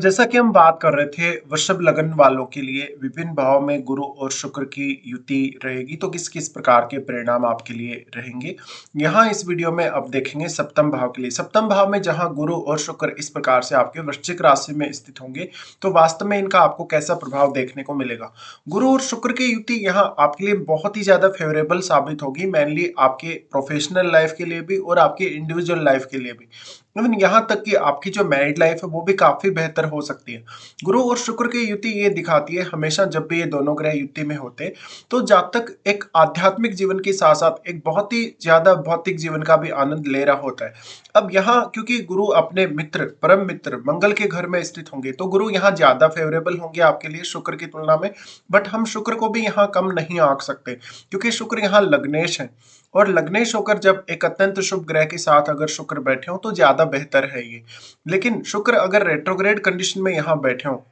जैसा कि हम बात कर रहे थे वृषभ लग्न वालों के लिए विभिन्न भाव में गुरु और शुक्र की युति रहेगी तो किस किस प्रकार के परिणाम आपके लिए रहेंगे। यहाँ इस वीडियो में अब देखेंगे सप्तम भाव के लिए। सप्तम भाव में जहाँ गुरु और शुक्र इस प्रकार से आपके वृश्चिक राशि में स्थित होंगे तो वास्तव में इनका आपको कैसा प्रभाव देखने को मिलेगा। गुरु और शुक्र की युति यहाँ आपके लिए बहुत ही ज्यादा फेवरेबल साबित होगी, मेनली आपके प्रोफेशनल लाइफ के लिए भी और आपके इंडिविजुअल लाइफ के लिए भी। इवन यहाँ तक कि आपकी जो मैरिड लाइफ है वो भी काफी बेहतर हो सकती है। गुरु और शुक्र की युति ये दिखाती है हमेशा जब भी ये दोनों ग्रह युति में होते हैं तो जातक एक आध्यात्मिक जीवन के साथ साथ एक बहुत ही ज्यादा भौतिक जीवन का भी आनंद ले रहा होता है। अब यहाँ क्योंकि गुरु अपने मित्र परम मित्र मंगल के घर में स्थित होंगे तो गुरु यहाँ ज्यादा फेवरेबल होंगे आपके लिए शुक्र की तुलना में। बट हम शुक्र को भी यहाँ कम नहीं आंक सकते क्योंकि शुक्र यहाँ लग्नेश है और लग्नेश होकर जब एक अत्यंत शुभ ग्रह के साथ अगर शुक्र बैठे हो तो ज्यादा बेहतर है ये। लेकिन शुक्र अगर रेट्रोग्रेड कंडीशन में यहाँ बैठे हो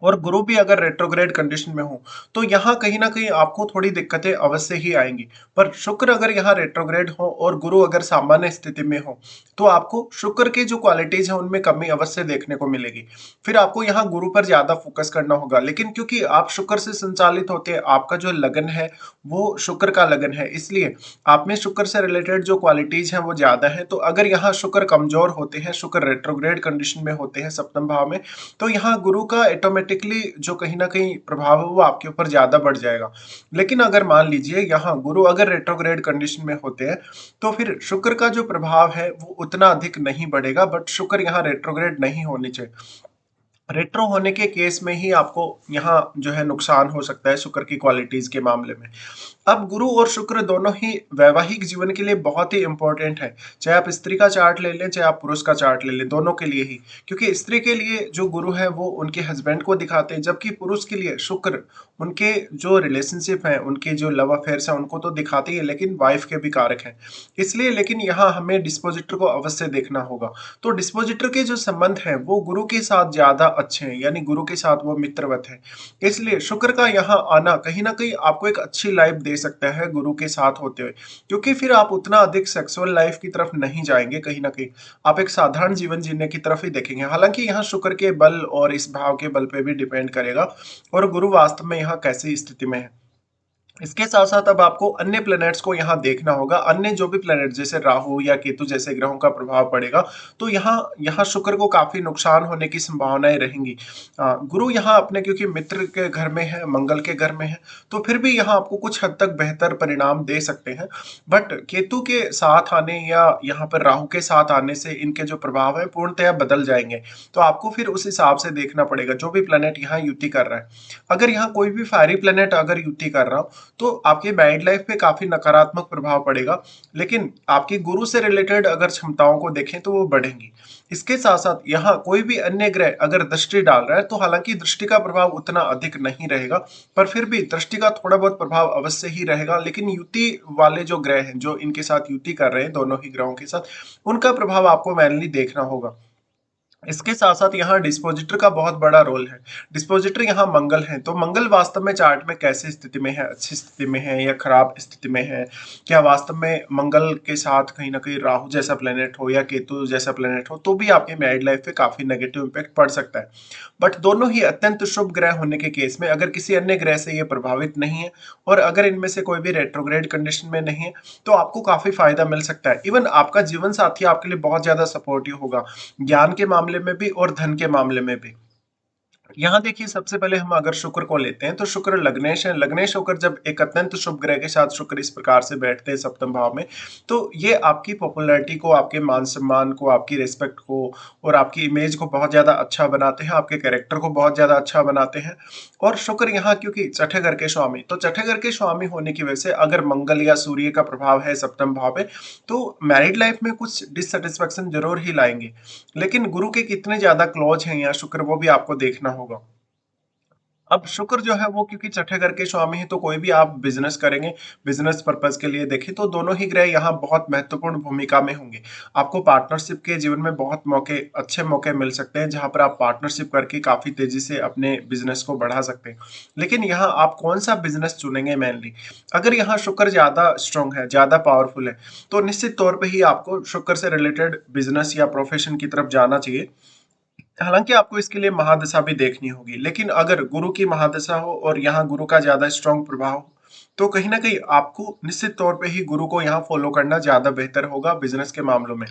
और गुरु भी अगर रेट्रोग्रेड कंडीशन में हो तो यहाँ कहीं ना कहीं आपको थोड़ी दिक्कतें अवश्य ही आएंगी। पर शुक्र अगर यहाँ रेट्रोग्रेड हो और गुरु अगर सामान्य स्थिति में हो तो आपको शुक्र की जो क्वालिटीज है उनमें कमी अवश्य देखने को मिलेगी। फिर आपको यहाँ गुरु पर ज्यादा फोकस करना होगा, लेकिन क्योंकि आप शुक्र से संचालित होते हैं, आपका जो लगन है वो शुक्र का लगन है, इसलिए आप में शुक्र से रिलेटेड जो क्वालिटीज हैं वो ज्यादा है। तो अगर यहाँ शुक्र कमजोर होते हैं, शुक्र रेट्रोग्रेड कंडीशन में होते हैं सप्तम भाव में, तो यहाँ गुरु का ऑटोमेटिकली जो कहीं ना कहीं प्रभाव है वो आपके ऊपर ज्यादा बढ़ जाएगा। लेकिन अगर मान लीजिए यहाँ गुरु अगर रेट्रोग्रेड कंडीशन में होते हैं तो फिर शुक्र का जो प्रभाव है वो उतना अधिक नहीं बढ़ेगा। बट शुक्र यहाँ रेट्रोग्रेड नहीं होनी चाहिए। रेट्रो होने के केस में ही आपको यहाँ जो है नुकसान हो सकता है शुक्र की क्वालिटीज के मामले में। अब गुरु और शुक्र दोनों ही वैवाहिक जीवन के लिए बहुत ही इंपॉर्टेंट है, चाहे आप स्त्री का चार्ट ले लें चाहे आप पुरुष का चार्ट ले लें, दोनों के लिए ही। क्योंकि स्त्री के लिए जो गुरु है वो उनके हस्बैंड को दिखाते हैं, जबकि पुरुष के लिए शुक्र उनके जो रिलेशनशिप है उनके जो लव अफेयर्स है उनको तो दिखाते ही है, लेकिन वाइफ के भी कारक हैं इसलिए। लेकिन यहाँ हमें डिस्पोजिटर को अवश्य देखना होगा। तो डिस्पोजिटर के जो संबंध है वो गुरु के साथ ज्यादा अच्छे हैं, यानी गुरु के साथ वो मित्रवत है। इसलिए शुक्र का यहाँ आना कहीं ना कहीं आपको एक अच्छी लाइफ दे सकता है गुरु के साथ होते हुए, क्योंकि फिर आप उतना अधिक सेक्सुअल लाइफ की तरफ नहीं जाएंगे, कहीं ना कहीं आप एक साधारण जीवन जीने की तरफ ही देखेंगे। हालांकि यहाँ शुक्र के बल और इस भाव के बल पे भी डिपेंड करेगा और गुरु वास्तव में यहाँ कैसी स्थिति में है। इसके साथ साथ अब आपको अन्य प्लैनेट्स को यहाँ देखना होगा। अन्य जो भी प्लैनेट जैसे राहु या केतु जैसे ग्रहों का प्रभाव पड़ेगा तो यहाँ यहाँ शुक्र को काफी नुकसान होने की संभावनाएं रहेंगी। गुरु यहाँ अपने क्योंकि मित्र के घर में है, मंगल के घर में है, तो फिर भी यहाँ आपको कुछ हद तक बेहतर परिणाम दे सकते हैं। बट केतु के साथ आने या यहाँ पर राहु के साथ आने से इनके जो प्रभाव है पूर्णतया बदल जाएंगे। तो आपको फिर उस हिसाब से देखना पड़ेगा जो भी प्लैनेट यहाँ युति कर रहा है। अगर यहाँ कोई भी फायरी प्लैनेट अगर युति कर रहा हो तो आपकी मैरिड लाइफ पे काफी नकारात्मक प्रभाव पड़ेगा, लेकिन आपकी गुरु से रिलेटेड अगर क्षमताओं को देखें तो वो बढ़ेंगी। इसके साथ साथ यहाँ कोई भी अन्य ग्रह अगर दृष्टि डाल रहा है तो हालांकि दृष्टि का प्रभाव उतना अधिक नहीं रहेगा, पर फिर भी दृष्टि का थोड़ा बहुत प्रभाव अवश्य ही रहेगा। लेकिन युति वाले जो ग्रह हैं जो इनके साथ युति कर रहे हैं दोनों ही ग्रहों के साथ, उनका प्रभाव आपको मैनली देखना होगा। इसके साथ साथ यहाँ डिस्पोजिटर का बहुत बड़ा रोल है। डिस्पोजिटर यहाँ मंगल है, तो मंगल वास्तव में चार्ट में कैसी स्थिति में है, अच्छी स्थिति में है या खराब स्थिति में है, क्या वास्तव में मंगल के साथ कहीं ना कहीं राहु जैसा प्लेनेट हो या केतु जैसा प्लेनेट हो तो भी आपके मैरिड लाइफ पे काफी नेगेटिव इम्पैक्ट पड़ सकता है। बट दोनों ही अत्यंत शुभ ग्रह होने के केस में अगर किसी अन्य ग्रह से ये प्रभावित नहीं है और अगर इनमें से कोई भी रेट्रोग्रेड कंडीशन में नहीं है तो आपको काफी फायदा मिल सकता है। इवन आपका जीवन साथी आपके लिए बहुत ज्यादा सपोर्टिव होगा, ज्ञान के मामले में भी और धन के मामले में भी। यहाँ देखिए सबसे पहले हम अगर शुक्र को लेते हैं तो शुक्र लग्नेश है। लग्नेश होकर जब एक अत्यंत शुभ ग्रह के साथ शुक्र इस प्रकार से बैठते हैं सप्तम भाव में तो ये आपकी पॉपुलैरिटी को, आपके मान सम्मान को, आपकी रिस्पेक्ट को और आपकी इमेज को बहुत ज्यादा अच्छा बनाते हैं, आपके कैरेक्टर को बहुत ज्यादा अच्छा बनाते हैं। और शुक्र यहाँ क्योंकि छठे घर के स्वामी, तो छठे घर के स्वामी होने की वजह से अगर मंगल या सूर्य का प्रभाव है सप्तम भाव में तो मैरिड लाइफ में कुछ डिससेटिस्फेक्शन जरूर ही लाएंगे। लेकिन गुरु के कितने ज्यादा क्लोज हैं यहाँ शुक्र वो भी आपको देखना होगा। अब शुक्र जो है वो क्योंकि छठे घर के स्वामी है तो कोई भी आप बिजनेस करेंगे, बिजनेस पर्पज के लिए देखें तो दोनों ही ग्रह यहाँ बहुत महत्वपूर्ण भूमिका में होंगे। आपको पार्टनरशिप के जीवन में बहुत मौके, अच्छे मौके मिल सकते हैं जहां पर आप पार्टनरशिप करके काफी तेजी से अपने बिजनेस को बढ़ा सकते हैं। लेकिन यहाँ आप कौन सा बिजनेस चुनेंगे मेनली, अगर यहाँ शुक्र ज्यादा स्ट्रांग है, ज्यादा पावरफुल है तो निश्चित तौर पर ही आपको शुक्र से रिलेटेड बिजनेस या प्रोफेशन की तरफ जाना चाहिए। हालांकि आपको इसके लिए महादशा भी देखनी होगी, लेकिन अगर गुरु की महादशा हो और यहाँ गुरु का ज्यादा स्ट्रांग प्रभाव हो, तो कहीं ना कहीं आपको निश्चित तौर पे ही गुरु को यहाँ फॉलो करना ज्यादा बेहतर होगा बिजनेस के मामलों में।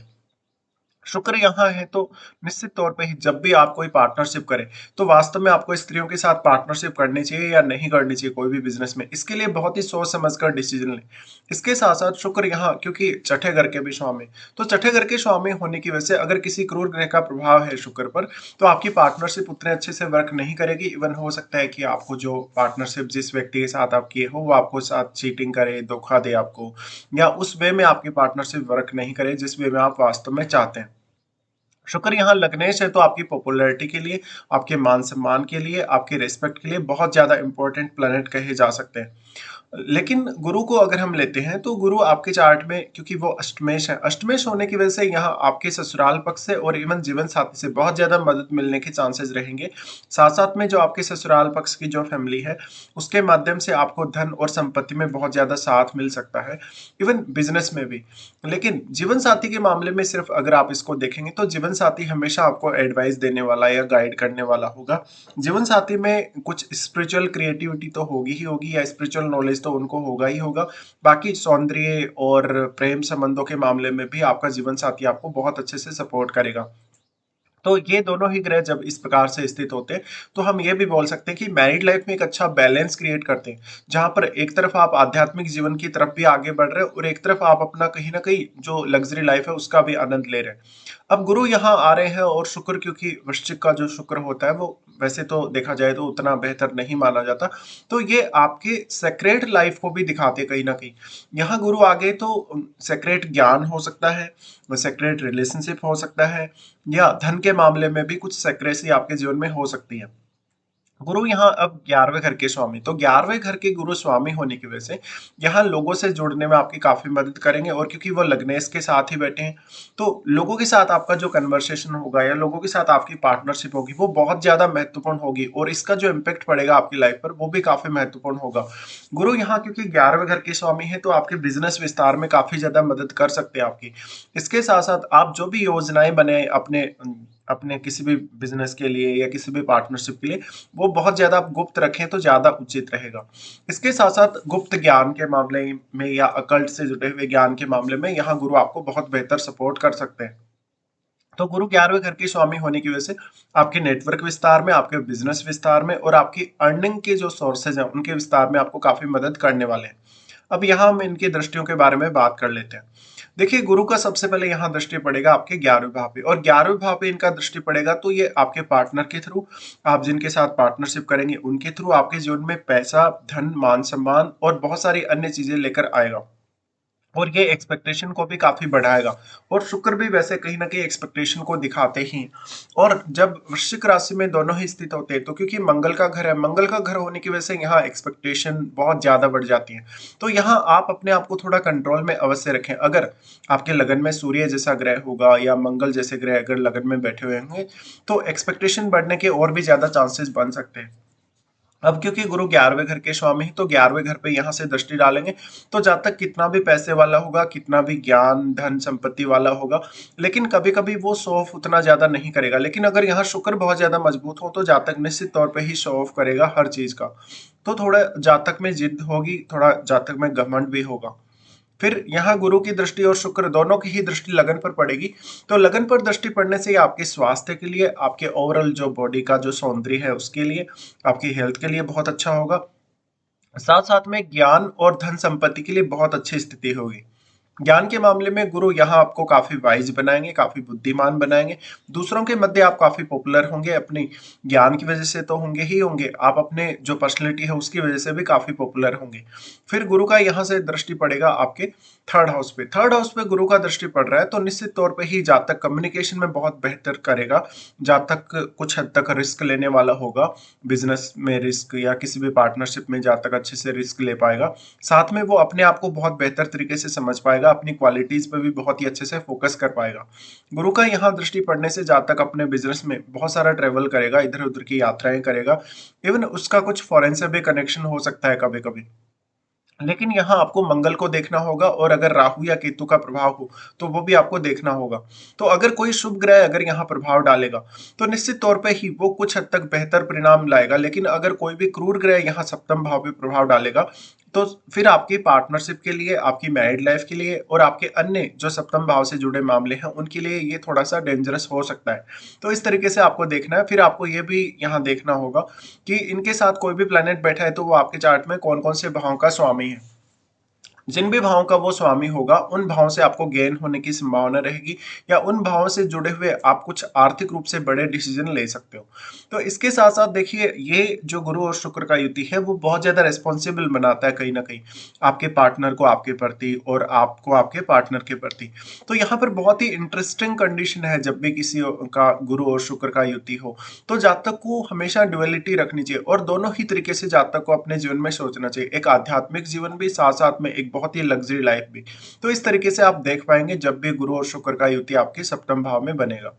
शुक्र यहाँ है तो निश्चित तौर पे ही जब भी आप कोई पार्टनरशिप करें, तो वास्तव में आपको स्त्रियों के साथ पार्टनरशिप करनी चाहिए या नहीं करनी चाहिए कोई भी बिजनेस में, इसके लिए बहुत ही सोच समझकर डिसीजन लें। इसके साथ साथ शुक्र यहाँ क्योंकि छठे घर के भी स्वामी, तो छठे घर के स्वामी होने की वजह से अगर किसी क्रूर ग्रह का प्रभाव है शुक्र पर, तो आपकी पार्टनरशिप उतने अच्छे से वर्क नहीं करेगी। इवन हो सकता है कि आपको जो पार्टनरशिप जिस व्यक्ति के साथ आप किए हो वो आपको साथ चीटिंग करे, धोखा दे आपको, या उस वे में आपकी पार्टनरशिप वर्क नहीं करे जिस वे में आप वास्तव में चाहते हैं। शुक्र यहाँ लग्नेश है तो आपकी पॉपुलैरिटी के लिए, आपके मान सम्मान के लिए, आपके रिस्पेक्ट के लिए बहुत ज्यादा इंपॉर्टेंट प्लैनेट कहे जा सकते हैं। लेकिन गुरु को अगर हम लेते हैं तो गुरु आपके चार्ट में क्योंकि वो अष्टमेश है, अष्टमेश होने की वजह से यहाँ आपके ससुराल पक्ष से और इवन जीवन साथी से बहुत ज्यादा मदद मिलने के चांसेस रहेंगे। साथ साथ में जो आपके ससुराल पक्ष की जो फैमिली है उसके माध्यम से आपको धन और संपत्ति में बहुत ज्यादा साथ मिल सकता है, इवन बिजनेस में भी। लेकिन जीवन साथी के मामले में सिर्फ अगर आप इसको देखेंगे तो जीवन साथी हमेशा आपको एडवाइस देने वाला या गाइड करने वाला होगा। जीवन साथी में कुछ स्पिरिचुअल क्रिएटिविटी तो होगी ही होगी या स्पिरिचुअल नॉलेज तो उनको होगा ही होगा। बाकी सौंदर्य और प्रेम संबंधों के मामले में भी आपका जीवन साथी आपको बहुत अच्छे से सपोर्ट करेगा। तो ये दोनों ही ग्रह जब इस प्रकार से स्थित होते हैं तो हम ये भी बोल सकते हैं कि मैरिड लाइफ में एक अच्छा बैलेंस क्रिएट करते हैं, जहां पर एक तरफ आप आध्यात्मिक जीवन की तरफ भी आगे बढ़ रहे हैं और एक तरफ आप अपना कहीं ना कहीं जो लग्जरी लाइफ है उसका भी आनंद ले रहे हैं। अब गुरु यहाँ आ रहे हैं और शुक्र क्योंकि वृश्चिक का जो शुक्र होता है वो वैसे तो देखा जाए तो उतना बेहतर नहीं माना जाता, तो ये आपके सेक्रेट लाइफ को भी दिखाते कहीं ना कहीं। यहाँ गुरु आ गए तो सेक्रेट ज्ञान हो सकता है, सेक्रेट रिलेशनशिप हो सकता है, या धन के मामले में भी कुछ सेक्रेसी आपके जीवन में हो सकती है। गुरु यहाँ अब 11वें घर के स्वामी, तो 11वें घर के गुरु स्वामी होने की वजह से यहाँ लोगों से जुड़ने में आपकी काफी मदद करेंगे। और क्योंकि वो लग्नेश के साथ ही बैठे हैं तो लोगों के साथ आपका जो कन्वर्सेशन होगा या लोगों के साथ आपकी पार्टनरशिप होगी वो बहुत ज्यादा महत्वपूर्ण होगी और इसका जो इम्पेक्ट पड़ेगा आपकी लाइफ पर वो भी काफी महत्वपूर्ण होगा। गुरु यहाँ क्योंकि 11वें घर के स्वामी है तो आपके बिजनेस विस्तार में काफी ज्यादा मदद कर सकते हैं आपकी। इसके साथ साथ आप जो भी योजनाएं बने अपने अपने किसी भी बिजनेस के लिए या किसी भी पार्टनरशिप के लिए, वो बहुत ज्यादा आप गुप्त रखें तो ज्यादा उचित रहेगा। इसके साथ साथ गुप्त ज्ञान के मामले में या अकल्ट से जुड़े हुए ज्ञान के मामले में यहाँ गुरु आपको बहुत बेहतर सपोर्ट कर सकते हैं। तो गुरु 11वें घर के स्वामी होने की वजह से आपके नेटवर्क विस्तार में, आपके बिजनेस विस्तार में और आपकी अर्निंग के जो सोर्सेज हैं उनके विस्तार में आपको काफी मदद करने वाले हैं। अब यहाँ हम इनकी दृष्टियों के बारे में बात कर लेते हैं। देखिए गुरु का सबसे पहले यहाँ दृष्टि पड़ेगा आपके 11वें भाव पे, और 11वें भाव पे इनका दृष्टि पड़ेगा तो ये आपके पार्टनर के थ्रू, आप जिनके साथ पार्टनरशिप करेंगे उनके थ्रू आपके जीवन में पैसा, धन, मान सम्मान और बहुत सारी अन्य चीजें लेकर आएगा। और ये एक्सपेक्टेशन को भी काफी बढ़ाएगा। और शुक्र भी वैसे कहीं ना कहीं एक्सपेक्टेशन को दिखाते ही हैं। और जब वृश्चिक राशि में दोनों ही स्थित होते हैं तो क्योंकि मंगल का घर है, मंगल का घर होने की वजह से यहाँ एक्सपेक्टेशन बहुत ज्यादा बढ़ जाती है। तो यहाँ आप अपने आप को थोड़ा कंट्रोल में अवश्य रखें। अगर आपके लगन में सूर्य जैसा ग्रह होगा या मंगल जैसे ग्रह अगर लगन में बैठे हुए होंगे तो एक्सपेक्टेशन बढ़ने के और भी ज्यादा चांसेस बन सकते हैं। अब क्योंकि गुरु 11वें घर के स्वामी है तो 11वें घर पे यहाँ से दृष्टि डालेंगे तो जब तक कितना भी पैसे वाला होगा, कितना भी ज्ञान धन संपत्ति वाला होगा, लेकिन कभी कभी वो शो ऑफ उतना ज्यादा नहीं करेगा। लेकिन अगर यहाँ शुक्र बहुत ज्यादा मजबूत हो तो जातक निश्चित तौर पे ही शो ऑफ करेगा हर चीज का। तो थोड़ा जातक में जिद होगी, थोड़ा जातक में घमंड भी होगा। फिर यहाँ गुरु की दृष्टि और शुक्र दोनों की ही दृष्टि लगन पर पड़ेगी। तो लगन पर दृष्टि पड़ने से आपके स्वास्थ्य के लिए, आपके ओवरऑल जो बॉडी का जो सौंदर्य है उसके लिए, आपकी हेल्थ के लिए बहुत अच्छा होगा। साथ साथ में ज्ञान और धन संपत्ति के लिए बहुत अच्छी स्थिति होगी। ज्ञान के मामले में गुरु यहाँ आपको काफी वाइज बनाएंगे, काफी बुद्धिमान बनाएंगे। दूसरों के मध्य आप काफी पॉपुलर होंगे, अपनी ज्ञान की वजह से तो होंगे ही होंगे, आप अपने जो पर्सनैलिटी है उसकी वजह से भी काफी पॉपुलर होंगे। फिर गुरु का यहाँ से दृष्टि पड़ेगा आपके थर्ड हाउस पे, थर्ड हाउस पे गुरु का दृष्टि पड़ रहा है तो निश्चित तौर पे ही जातक कम्युनिकेशन में बहुत बेहतर करेगा। जातक कुछ हद तक रिस्क लेने वाला होगा, बिजनेस में रिस्क या किसी भी पार्टनरशिप में जातक अच्छे से रिस्क ले पाएगा। साथ में वो अपने आप को बहुत बेहतर तरीके से समझ पाएगा, अपनी क्वालिटीज पे भी बहुत ही अच्छे से फोकस कर पाएगा। गुरु का यहाँ दृष्टि पड़ने से जातक अपने बिजनेस में बहुत सारा ट्रेवल करेगा, इधर उधर की यात्राएं करेगा, इवन उसका कुछ फॉरेन से भी कनेक्शन हो सकता है कभी कभी। लेकिन यहाँ आपको मंगल को देखना होगा और अगर राहु या केतु का प्रभाव हो तो वो भी आपको देखना होगा। तो अगर कोई शुभ ग्रह अगर यहाँ प्रभाव डालेगा तो निश्चित तौर पे ही वो कुछ हद तक बेहतर परिणाम लाएगा, लेकिन अगर कोई भी क्रूर ग्रह यहाँ सप्तम भाव पे प्रभाव डालेगा तो फिर आपकी पार्टनरशिप के लिए, आपकी मैरिड लाइफ के लिए और आपके अन्य जो सप्तम भाव से जुड़े मामले हैं उनके लिए ये थोड़ा सा डेंजरस हो सकता है। तो इस तरीके से आपको देखना है। फिर आपको ये भी यहाँ देखना होगा कि इनके साथ कोई भी प्लैनेट बैठा है तो वो आपके चार्ट में कौन कौन से भाव का स्वामी है। जिन भी भावों का वो स्वामी होगा उन भावों से आपको गेन होने की संभावना रहेगी, या उन भावों से जुड़े हुए आप कुछ आर्थिक रूप से बड़े डिसीजन ले सकते हो। तो इसके साथ साथ देखिए, ये जो गुरु और शुक्र का युति है वो बहुत ज्यादा रिस्पॉन्सिबल बनाता है कहीं ना कहीं आपके पार्टनर को आपके प्रति और आपको आपके पार्टनर के प्रति। तो यहाँ पर बहुत ही इंटरेस्टिंग कंडीशन है, जब भी किसी का गुरु और शुक्र का युति हो तो जातक को हमेशा ड्युअलिटी रखनी चाहिए और दोनों ही तरीके से जातक को अपने जीवन में सोचना चाहिए, एक आध्यात्मिक जीवन भी, साथ साथ में एक बहुत ही लग्जरी लाइफ भी। तो इस तरीके से आप देख पाएंगे जब भी गुरु और शुक्र का युति आपके सप्तम भाव में बनेगा।